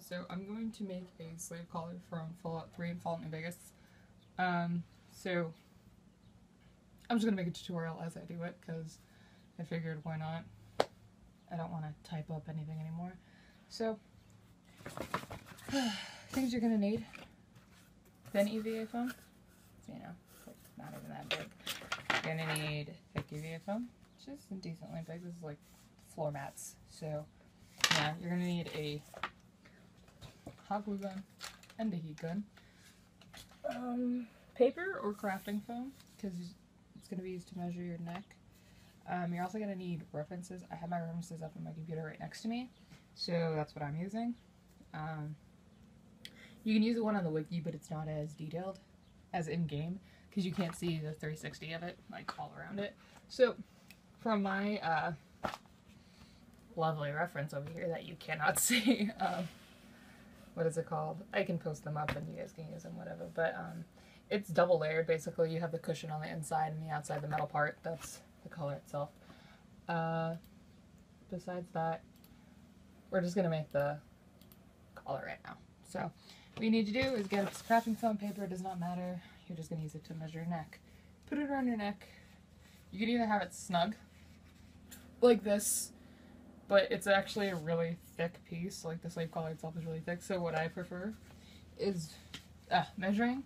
So I'm going to make a slave collar from Fallout 3 and Fallout New Vegas. So I'm just gonna make a tutorial as I do it because I figured why not. I don't want to type up anything anymore. So things you're gonna need: thin EVA foam. So, you know, like not even that big. You're gonna need thick EVA foam, which is decently big. This is like floor mats. So yeah, you're gonna need a hot glue gun and a heat gun. Paper or crafting foam, because it's going to be used to measure your neck. You're also going to need references. I have my references up on my computer right next to me, so that's what I'm using. You can use the one on the wiki, but it's not as detailed as in-game, because you can't see the 360 of it, like, all around it. So, from my lovely reference over here that you cannot see, what is it called? I can post them up and you guys can use them, whatever, but it's double layered. Basically, you have the cushion on the inside and the outside, the metal part. That's the color itself. Besides that, we're just gonna make the collar right now. So what you need to do is get a crafting foam paper. It does not matter. You're just gonna use it to measure your neck. Put it around your neck. You can either have it snug, like this, but it's actually a really thick piece. Like the slave collar itself is really thick. So what I prefer is measuring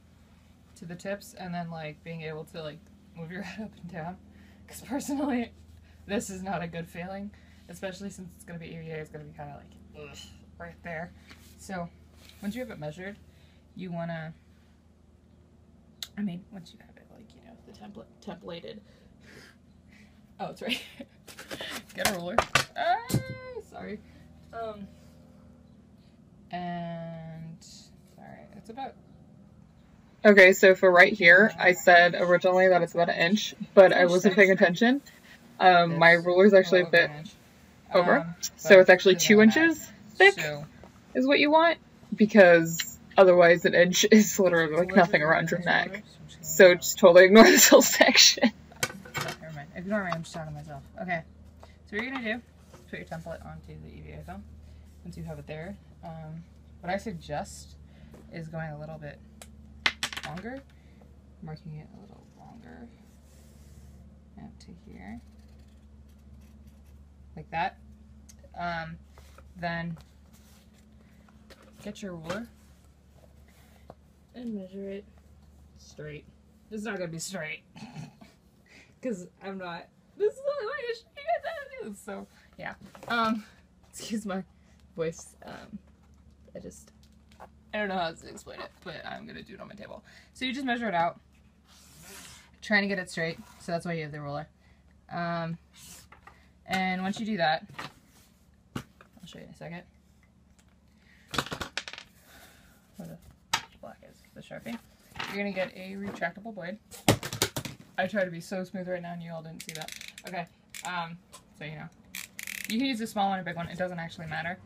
to the tips and then like being able to like move your head up and down, because personally this is not a good feeling, especially since it's going to be EVA. It's going to be kind of like ugh, right there. So once you have it measured, you want to, once you have it, like, you know, the templated, oh, it's right. Get a ruler. Sorry. And sorry, it's about. Okay, so for right here, I said originally that it's about an inch, but I wasn't paying attention. My ruler's actually a bit over, so it's actually 2 inches thick is what you want, because otherwise an inch is literally like nothing around your neck. So just totally ignore this whole section. Never mind. Ignore me, I'm just talking to myself. Okay, so what you're gonna do is put your template onto the EVA foam. Once you have it there, what I suggest is going a little bit longer, marking it a little longer out to here, like that. Then get your ruler and measure it straight. This is not gonna be straight because I'm not. This is the only way to show you guys how to do this. So yeah. Excuse my voice. I don't know how to explain it, but I'm gonna do it on my table. So you just measure it out, trying to get it straight. So that's why you have the ruler. And once you do that, I'll show you in a second. Where the black is, the Sharpie. You're gonna get a retractable blade. I try to be so smooth right now, and you all didn't see that. Okay. So you know, you can use a small one or a big one. It doesn't actually matter.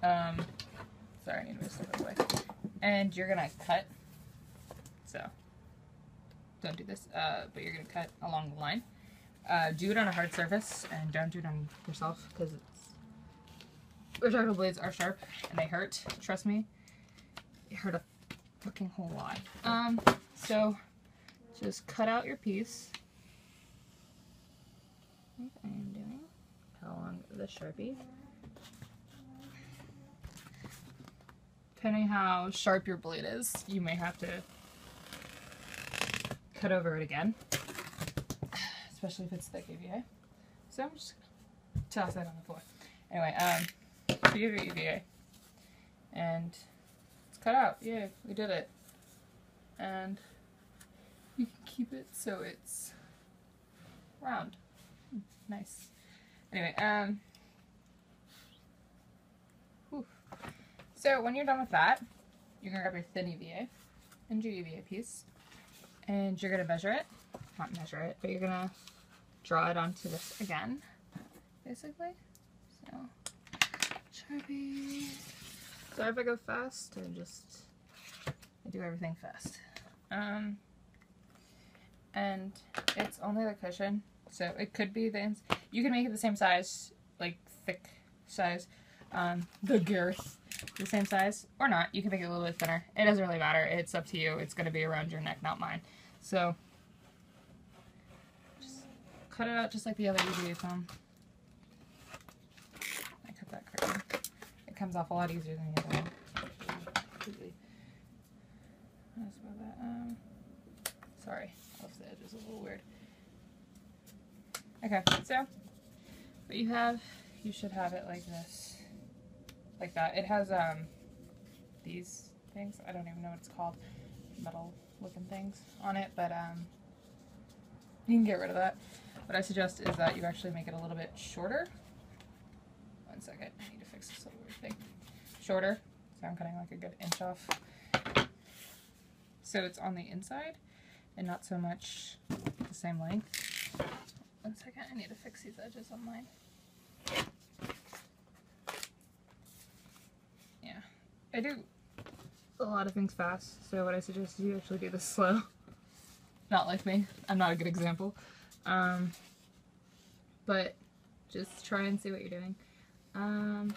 Sorry, I need to move stuff away. And you're gonna cut. So don't do this, but you're gonna cut along the line. Do it on a hard surface and don't do it on yourself, because retractable blades are sharp and they hurt. Trust me, it hurt a fucking whole lot. So just cut out your piece. What I am doing, along the Sharpie. Depending how sharp your blade is, you may have to cut over it again, especially if it's thick EVA. So I'm just gonna toss that on the floor. Anyway, so you have your EVA, and it's cut out. Yay, we did it. And you can keep it so it's round. Nice. Anyway, so when you're done with that, you're gonna grab your thin EVA and your EVA piece, and you're gonna measure it. Not measure it, but you're gonna draw it onto this again, basically. So, Sharpie. Sorry if I go fast. I do everything fast. And it's only the cushion, so it could be you can make it the same size, like thick size, the girth the same size, or not. You can make it a little bit thinner. It doesn't really matter. It's up to you. It's going to be around your neck, not mine. So just cut it out just like the other EVA foam. I cut that correctly. It comes off a lot easier than the other one. Completely. Sorry, off the edge is a little weird. Okay, so what you have, you should have it like this, like that. It has these things. I don't even know what it's called, metal looking things on it, but you can get rid of that. What I suggest is that you actually make it a little bit shorter. One second, I need to fix this little weird thing. Shorter, so I'm cutting like a good inch off. So it's on the inside and not so much the same length. One second, I need to fix these edges on mine. Yeah, I do a lot of things fast, so what I suggest is you actually do this slow. Not like me, I'm not a good example. But just try and see what you're doing. Ow.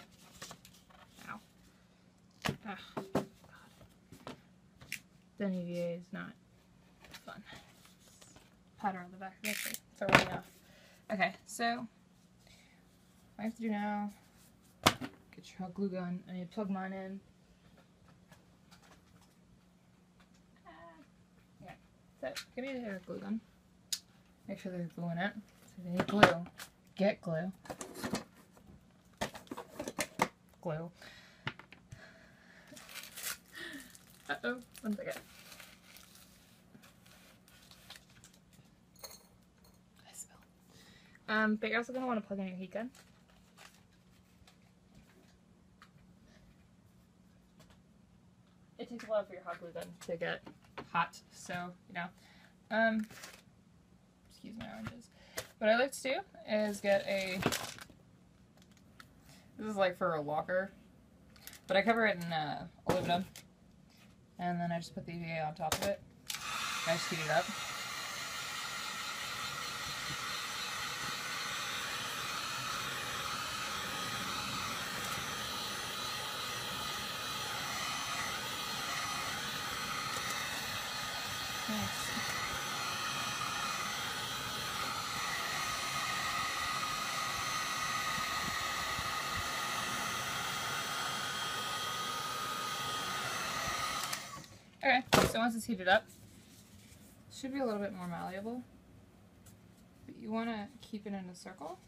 Ah, God. Then EVA is not fun. Powder on the back of this, it's already off. Okay, so what I have to do now, get your hot glue gun. I need to plug mine in. Okay, so give me the glue gun. Make sure there's glue in it. So if you need glue, get glue. Glue. Uh-oh, one second. I spill. But you're also going to want to plug in your heat gun. It takes a while for your hot glue gun to get hot, so, you know. Excuse my oranges. What I like to do is get a, this is like for a walker, but I cover it in aluminum, and then I just put the EVA on top of it. I just heat it up. Nice. Okay, so once it's heated up, it should be a little bit more malleable, but you want to keep it in a circle,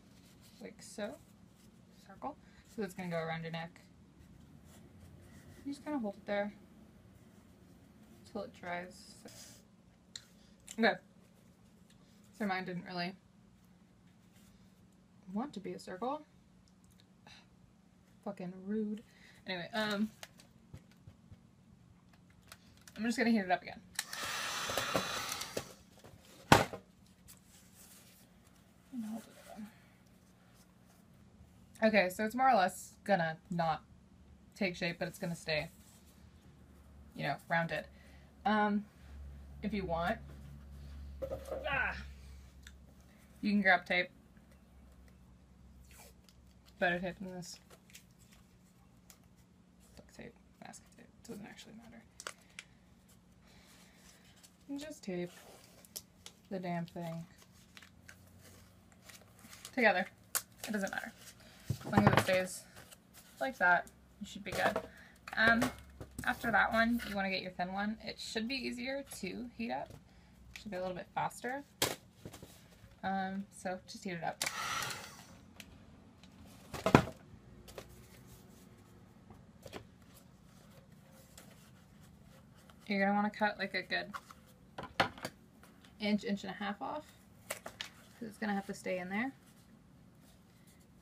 like so, circle, so it's going to go around your neck. You just kind of hold it there until it dries. Okay, so mine didn't really want to be a circle. Fucking rude. Anyway, I'm just gonna heat it up again. Okay, so it's more or less gonna not take shape, but it's gonna stay, you know, rounded. If you want, you can grab tape. Better tape than this. Duct tape, masking tape, doesn't actually matter. And just tape the damn thing together. It doesn't matter. As long as it stays like that, you should be good. After that one, you want to get your thin one. It should be easier to heat up. It should be a little bit faster. So just heat it up. You're going to want to cut like a good inch and a half off, because it's going to have to stay in there.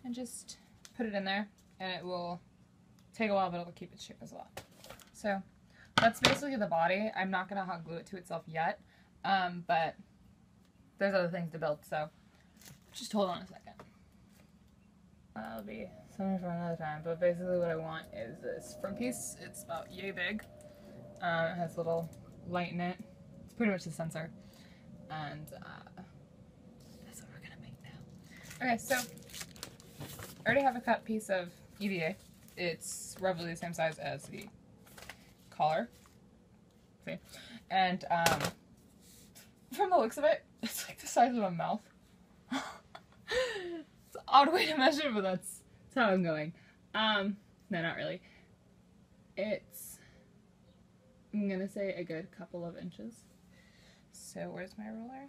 And just put it in there, and it will take a while, but it'll keep its shape as well. So that's basically the body. I'm not going to hot glue it to itself yet, but there's other things to build, so just hold on a second. That'll be something for another time, but basically what I want is this front piece. It's about yay big. It has a little light in it. It's pretty much the sensor. And that's what we're going to make now. Okay, so I already have a cut piece of EVA. it's roughly the same size as the collar. See? And from the looks of it, it's like the size of a mouth. It's an odd way to measure, but that's how I'm going. No, not really. It's, I'm gonna say a good couple of inches. So where's my ruler?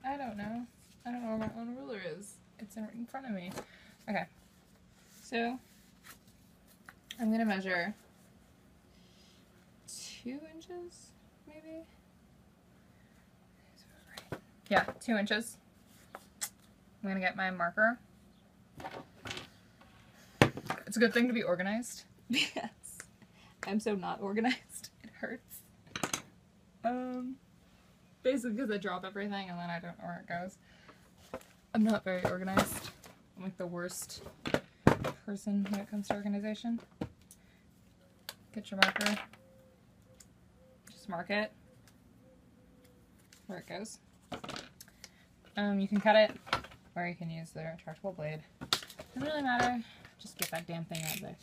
I don't know. I don't know where my own ruler is. It's in front of me. Okay. So I'm gonna measure 2 inches, maybe? Yeah, 2 inches. I'm gonna get my marker. It's a good thing to be organized. Yes. I'm so not organized. It hurts. Basically because I drop everything and then I don't know where it goes. I'm not very organized. I'm like the worst person when it comes to organization. Get your marker. Just mark it where it goes. You can cut it, or you can use the retractable blade. Doesn't really matter. Just get that damn thing out of there.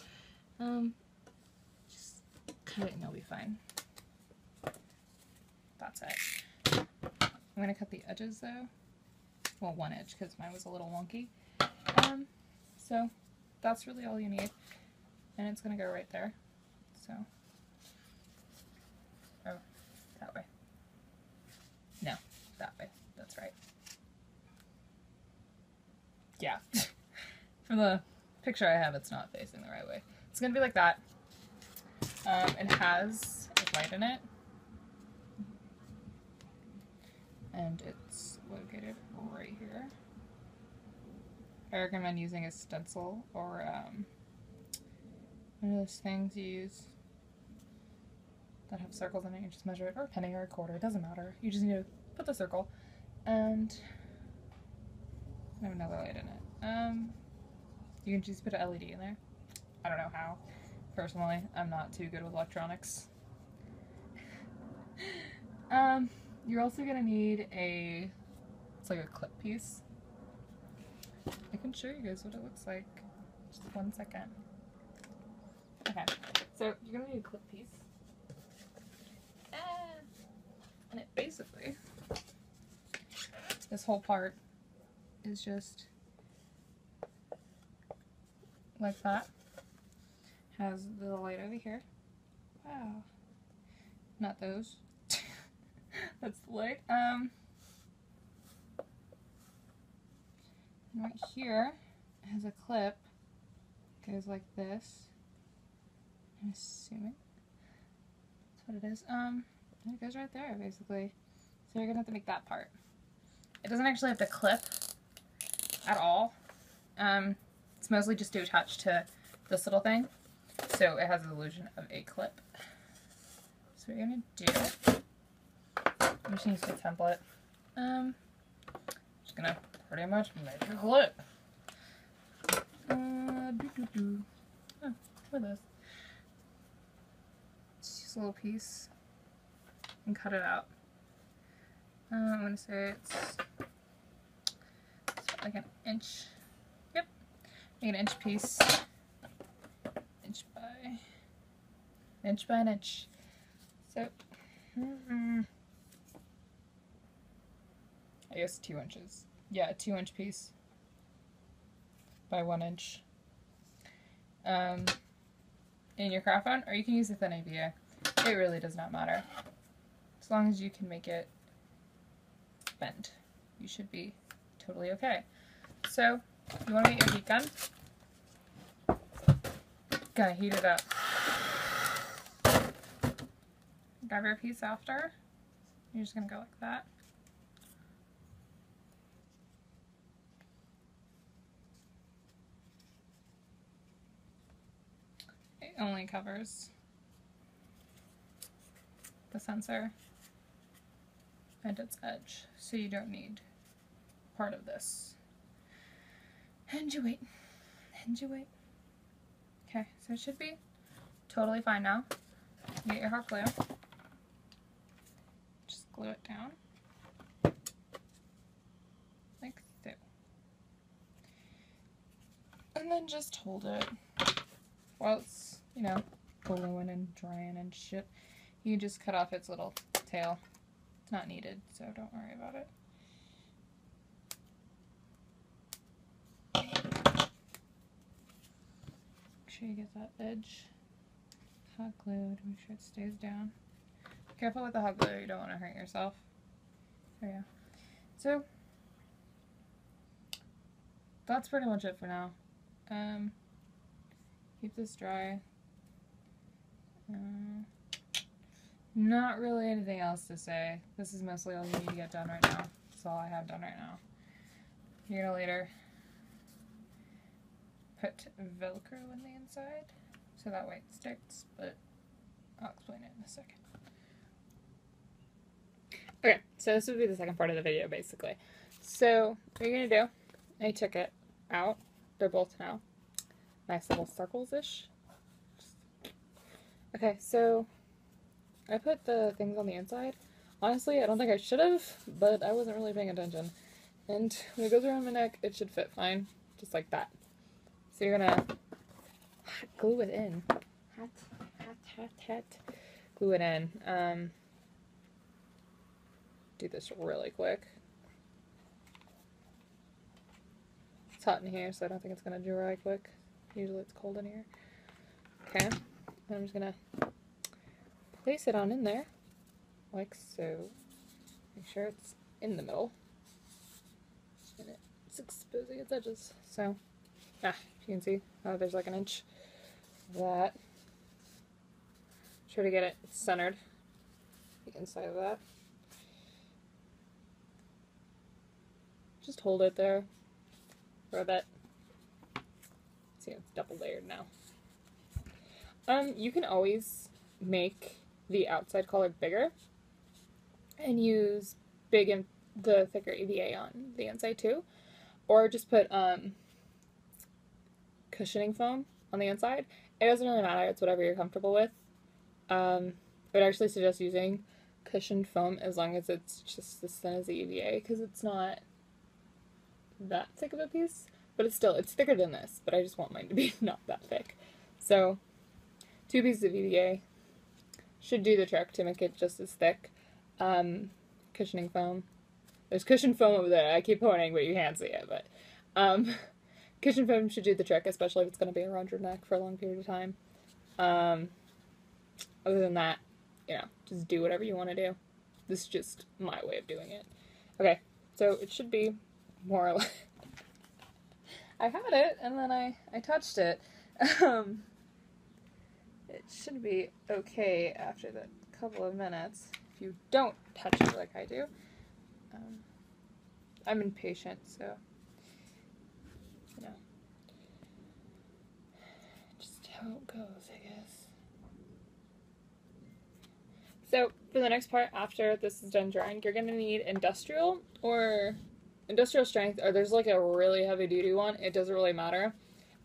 Just cut it and you'll be fine. That's it. I'm gonna cut the edges though. Well, one edge because mine was a little wonky. So that's really all you need, and it's gonna go right there. So, oh, that way. No, that way. That's right. Yeah. From the picture I have, it's not facing the right way. It's gonna be like that. It has a light in it, and it's located right here. I recommend using a stencil or one of those things you use that have circles in it. You just measure it, or a penny or a quarter. It doesn't matter. You just need to put the circle, and I have another light in it. You can just put an LED in there. I don't know how. Personally, I'm not too good with electronics. You're also gonna need it's like a clip piece. I can show you guys what it looks like. Just 1 second. Okay, so you're gonna need a clip piece. And it basically, this whole part is just like that. Has the light over here. Wow. Not those. That's the light. And right here it has a clip. Goes like this. I'm assuming that's what it is. And it goes right there, basically. So you're gonna have to make that part. It doesn't actually have to clip at all. It's mostly just to attach to this little thing. So it has the illusion of a clip. So what you're gonna do, I'm just gonna use the template. Just gonna pretty much make a clip. Oh, what is this? Just use a little piece and cut it out. I'm gonna say it's like an inch. Yep, make an inch piece. Inch by an inch. So, I guess 2 inches. Yeah, a 2 inch piece by 1 inch. In your craft foam, or you can use a thin ABA. It really does not matter. As long as you can make it bend, you should be totally okay. So, you want to get your heat gun. Gotta heat it up. Grab your piece after. You're just gonna go like that. It only covers the sensor and its edge, so you don't need part of this. And you wait. And you wait. Okay, so it should be totally fine now. You get your hot glue. Just glue it down. Like so. And then just hold it while it's, you know, gluing and drying and shit, you just cut off its little tail. It's not needed, so don't worry about it. Make sure you get that edge hot glued. Make sure it stays down. Careful with the hot glue, you don't want to hurt yourself. There you go. So, that's pretty much it for now. Keep this dry. Not really anything else to say. This is mostly all you need to get done right now. That's all I have done right now. You're gonna later put Velcro in the inside, so that way it sticks, but I'll explain it in a second. Okay, so this would be the second part of the video, basically. So, what you're gonna do, I took it out. They're both now nice little circles-ish. Okay, so I put the things on the inside. Honestly, I don't think I should have, but I wasn't really paying attention. And when it goes around my neck, it should fit fine, just like that. So you're gonna glue it in. Glue it in. Do this really quick. It's hot in here, so I don't think it's gonna dry quick. Usually it's cold in here. Okay, and I'm just gonna place it on in there, like so. Make sure it's in the middle. And it's exposing its edges. So, you can see, there's like an inch of that. Try to get it centered, the inside of that. Just hold it there for a bit. See, it's double layered now. You can always make the outside color bigger and use the thicker EVA on the inside too, or just put cushioning foam on the inside. It doesn't really matter, it's whatever you're comfortable with. I would actually suggest using cushioned foam as long as it's just as thin as the EVA, because it's not that thick of a piece, but it's thicker than this, but I just want mine to be not that thick. So 2 pieces of EVA should do the trick to make it just as thick. Cushioning foam. There's cushion foam over there. I keep pointing, but you can't see it, but cushion foam should do the trick, especially if it's going to be around your neck for a long period of time. Other than that, you know, just do whatever you want to do. This is just my way of doing it. Okay, so it should be more or less. I had it, and then I touched it. It should be okay after the couple of minutes if you don't touch it like I do. I'm impatient, so, you know, just how it goes, I guess. So, for the next part, after this is done drying, you're going to need industrial strength, or there's like a really heavy duty one. It doesn't really matter.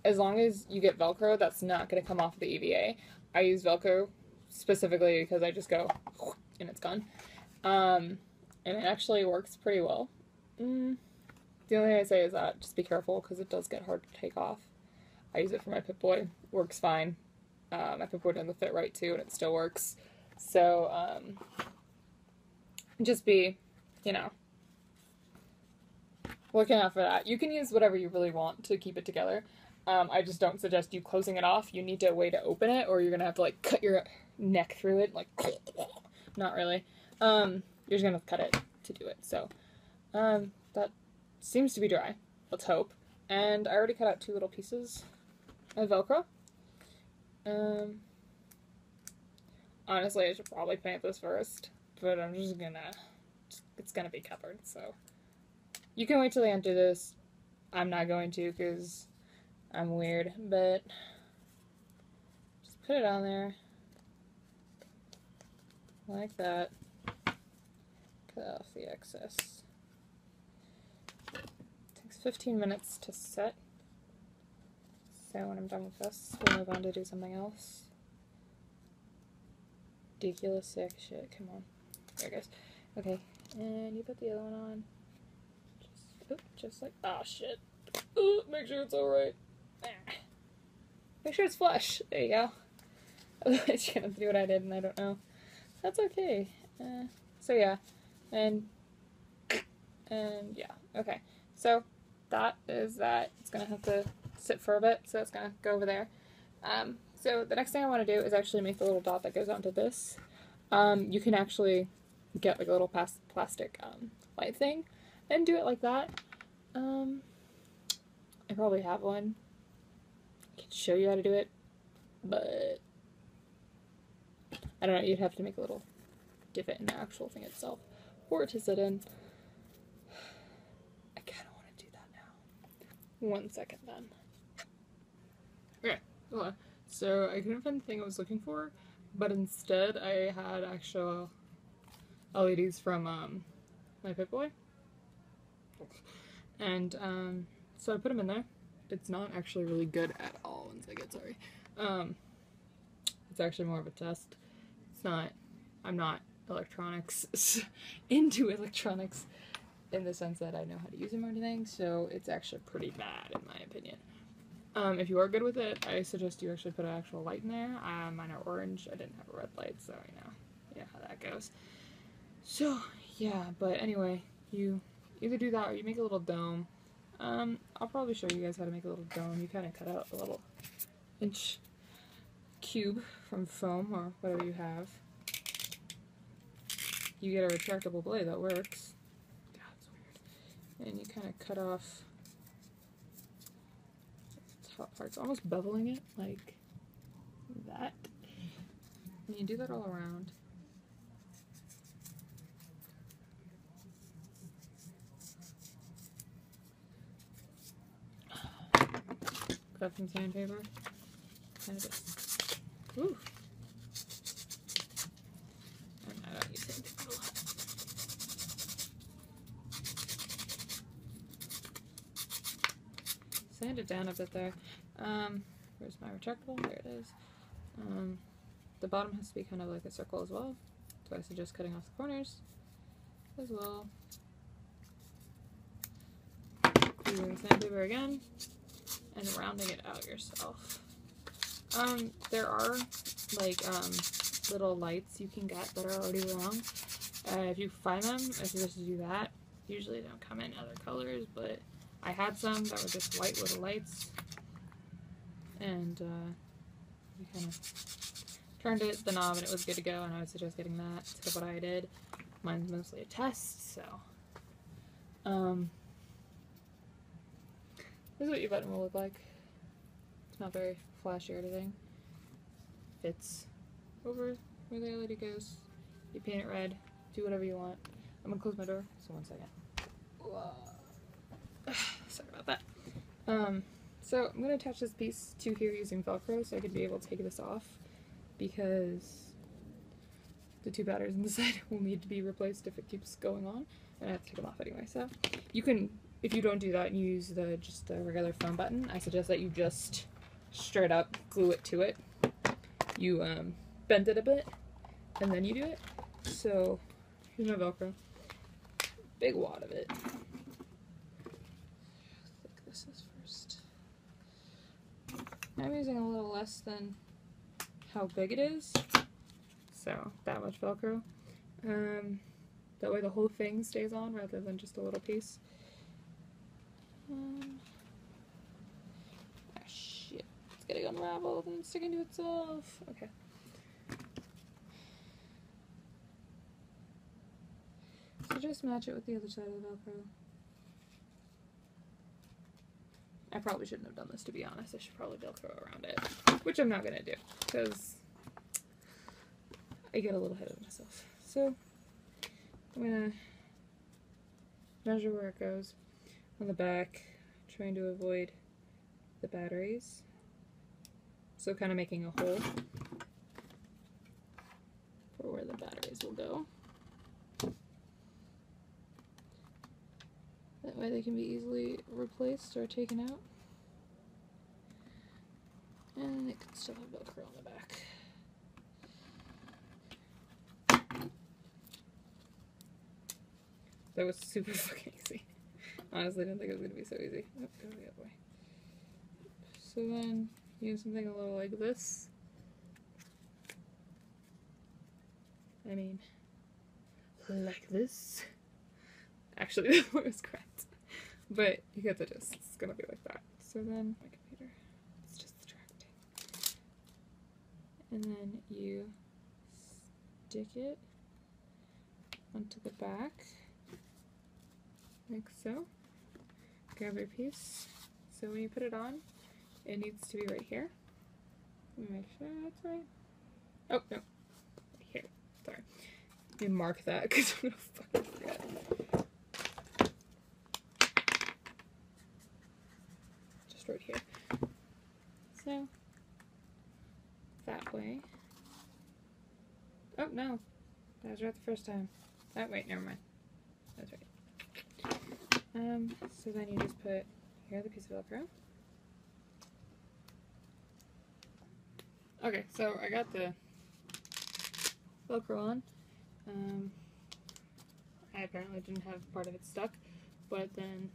As long as you get Velcro, that's not going to come off of the EVA. I use Velcro specifically because I just go and it's gone. And it actually works pretty well. The only thing I say is that just be careful because it does get hard to take off. I use it for my Pip-Boy. Works fine. My Pip-Boy doesn't fit right too, and it still works. So, just be, you know, looking out for that. You can use whatever you really want to keep it together. I just don't suggest you closing it off. You need a way to open it, or you're gonna have to like cut your neck through it, like, not really. You're just gonna cut it to do it. So, that seems to be dry. Let's hope. And I already cut out 2 little pieces of Velcro. Honestly, I should probably paint this first, but I'm just gonna, it's gonna be covered, so. You can wait till the end of this. I'm not going to, because I'm weird, but just put it on there, like that. Cut off the excess. It takes 15 minutes to set, so when I'm done with this, we'll move on to do something else. Ridiculous sick shit, come on. There it goes. Okay, and you put the other one on. Just like, oh shit. Make sure it's alright. make sure it's flush. There you go. Otherwise, you're gonna have to do what I did, and I don't know. That's okay. So yeah, and yeah, okay. So that is that. It's gonna have to sit for a bit, so it's gonna go over there. So the next thing I want to do is actually make the little dot that goes onto this. You can actually get like a little plastic light thing and do it like that. I probably have one. I can show you how to do it, but I don't know, you'd have to make a little divot in the actual thing itself, or to sit in. I kind of want to do that now. 1 second then. Okay, hold on. So I couldn't find the thing I was looking for, but instead I had actual LEDs from my Pip-Boy. And so I put them in there. It's not actually really good at all. 1 second, sorry. It's actually more of a test. It's not, I'm not electronics, into electronics in the sense that I know how to use them or anything, so it's actually pretty bad in my opinion. If you are good with it, I suggest you actually put an actual light in there. Mine are orange. I didn't have a red light, so you know how that goes. So yeah, but anyway, you either do that or you make a little dome. I'll probably show you guys how to make a little dome. You kind of cut out a little inch cube from foam or whatever you have. You get a retractable blade that works. God, it's weird. And you kind of cut off the top parts, almost beveling it like that. And you do that all around. Grab some sandpaper. Kind of just, ooh. And I don't use sandpaper a lot. Sand it down a bit there. Where's my retractable? There it is. The bottom has to be kind of like a circle as well. So I suggest cutting off the corners as well. Using sandpaper again. And rounding it out yourself. There are like little lights you can get that are already long. If you find them, I suggest you do that. Usually they don't come in other colors, but I had some that were just white little lights. And you kind of turned it, the knob, and it was good to go, and I would suggest getting that instead of what I did. Mine's mostly a test, so this is what your button will look like. It's not very flashy or anything. Fits over where the LED goes. You paint it red. Do whatever you want. I'm gonna close my door, so 1 second. Whoa. Sorry about that. So I'm gonna attach this piece to here using Velcro so I could be able to take this off because the two batteries on the side will need to be replaced if it keeps going on, and I have to take them off anyway. So you can, if you don't do that and you use just the regular phone button, I suggest that you just straight up glue it to it. You bend it a bit and then you do it. So here's my Velcro. Big wad of it. I think this is first. I'm using a little less than how big it is. So that much Velcro. That way the whole thing stays on rather than just a little piece. Ah, shit. It's getting unraveled and sticking to itself. Okay. So just match it with the other side of the Velcro. I probably shouldn't have done this, to be honest. I should probably Velcro around it, which I'm not going to do because I get a little ahead of myself. So I'm going to measure where it goes on the back, trying to avoid the batteries. So kind of making a hole for where the batteries will go. That way they can be easily replaced or taken out. And it can still have Velcro on the back. That was super fucking easy. Honestly, I didn't think it was going to be so easy. Oh, go the other way. So then use something a little like this. I mean, like this. Actually, that was correct. But you get the gist. It's gonna be like that. So then, my computer, it's just distracting. And then you stick it onto the back, like so. Grab your piece. So when you put it on, it needs to be right here. Let me make sure that's right. Oh, no. Right here. Sorry. You mark that because I'm gonna fucking forget. Just right here. So, that way. Oh, no. That was right the first time. Oh, wait, never mind. That's right. So then you just put here the piece of Velcro. Okay, so I got the Velcro on. I apparently didn't have part of it stuck, but then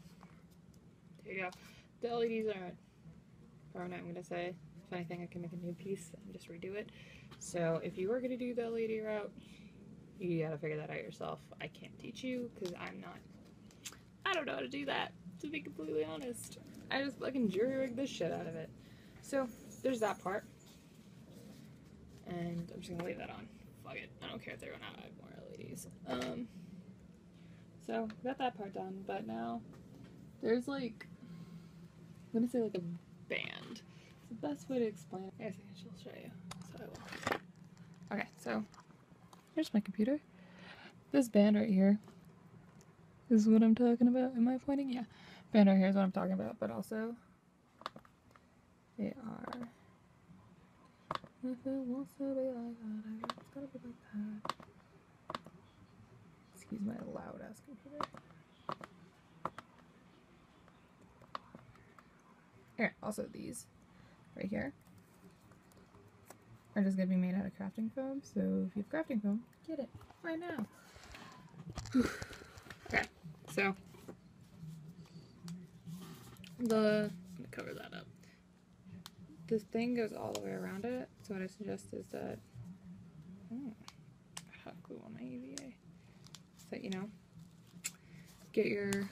there you go. The LEDs aren't permanent, I'm gonna say. If anything, I can make a new piece and just redo it. So if you are gonna do the LED route, you gotta figure that out yourself. I can't teach you because I don't know how to do that, to be completely honest. I just fucking jury-rig this shit out of it. So there's that part. And I'm just gonna leave that on. Fuck it. I don't care if they run out. I have more LEDs. So got that part done, but now there's like, I'm gonna say like a band. It's the best way to explain it. I guess I shall show you. So I will. Okay, so here's my computer. This band right here is what I'm talking about. Am I pointing? Yeah. Band right here is what I'm talking about, but also they are. If it wants to be like that, it's gotta be like that. Excuse my loud ass computer. Here, also these right here are just gonna be made out of crafting foam. So if you have crafting foam, get it right now. Okay, so I'm gonna cover that up. This thing goes all the way around it, so what I suggest is that hot glue on my EVA. So you know, get your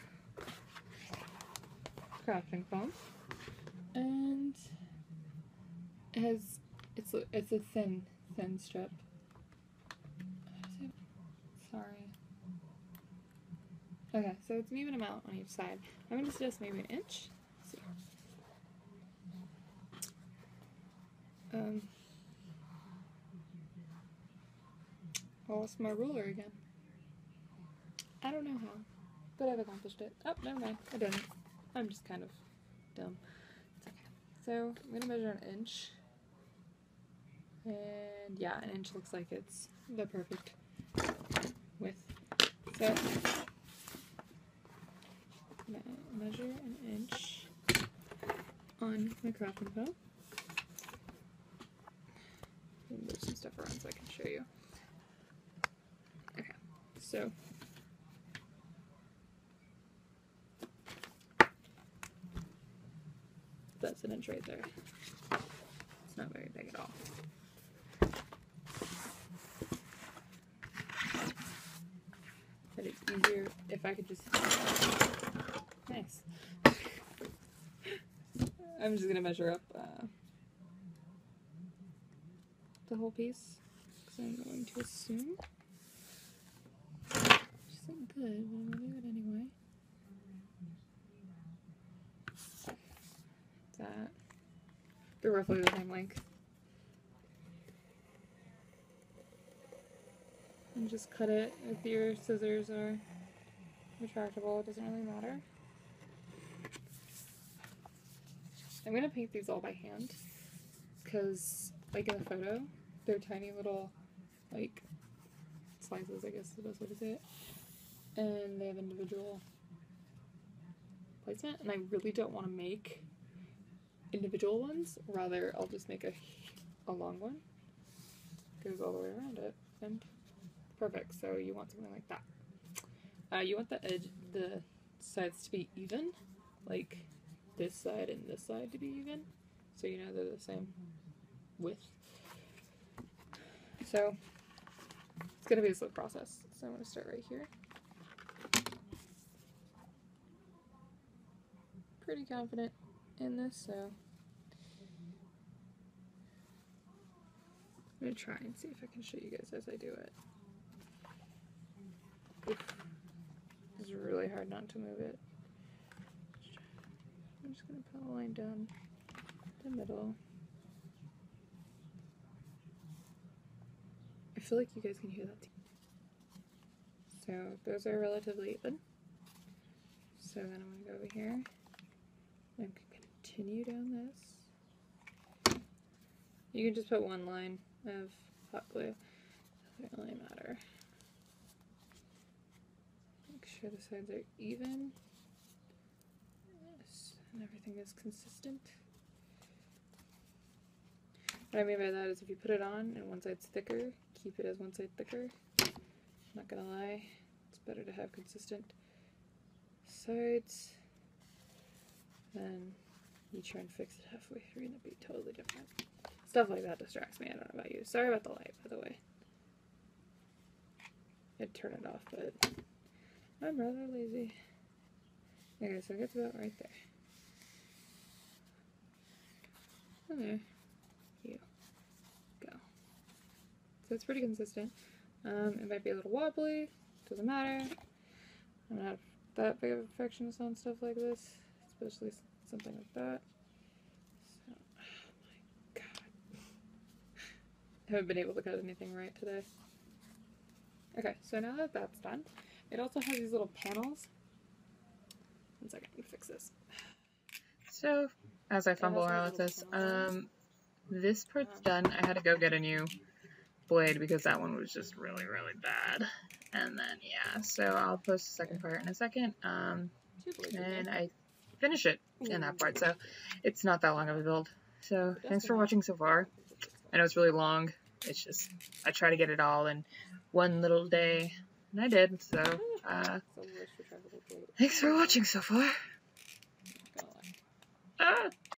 crafting foam, and it has it's a thin strip. Sorry. Okay, so it's an even amount on each side. I'm gonna suggest maybe an inch. Let's see. I lost my ruler again. I don't know how, but I've accomplished it. Oh, never mind. I didn't. I'm just kind of dumb. It's okay. So I'm gonna measure an inch. And yeah, an inch looks like it's the perfect width. So I'm gonna measure an inch on my crafting foam. Move some stuff around so I can show you. Okay, so that's an inch right there. It's not very big at all. But it's easier if I could just... Nice. I'm just gonna measure up the whole piece, because I'm going to assume which isn't good, but I'm gonna do it anyway. That they're roughly the same length. And just cut it if your scissors are retractable, it doesn't really matter. I'm gonna paint these all by hand, because like in the photo, they're tiny little like slices, I guess is the best way to say it, and they have individual placement, and I really don't want to make individual ones. Rather, I'll just make a long one, goes all the way around it, and perfect. So you want something like that. You want the sides to be even, like this side and this side to be even. so you know they're the same width. So it's going to be a slow process. So I'm going to start right here. Pretty confident in this, so I'm going to try and see if I can show you guys as I do it. Oof. It's really hard not to move it. I'm just going to put a line down the middle. I feel like you guys can hear that too. So those are relatively even. So then I'm going to go over here and continue down this. You can just put one line of hot glue. Doesn't really matter. Make sure the sides are even. Yes, and everything is consistent. What I mean by that is if you put it on and one side's thicker, keep it as one side thicker. I'm not gonna lie, it's better to have consistent sides than you try and fix it halfway through and it'd be totally different. Stuff like that distracts me, I don't know about you. Sorry about the light, by the way. I'd turn it off, but I'm rather lazy. Okay, so it gets about right there. And there you go. So it's pretty consistent. It might be a little wobbly, doesn't matter. I'm not that big of a perfectionist on stuff like this, especially something like that. So, oh my god. I haven't been able to cut anything right today. Okay, so now that that's done, it also has these little panels. One second, let me fix this. So, as I fumble around with this, this part's done. I had to go get a new blade because that one was just really, really bad. And then, yeah, so I'll post the second part in a second. And I finish it in that part, so it's not that long of a build. So, thanks for watching so far. I know it's really long. It's just, I try to get it all in one little day, and I did, so, thanks for watching so far.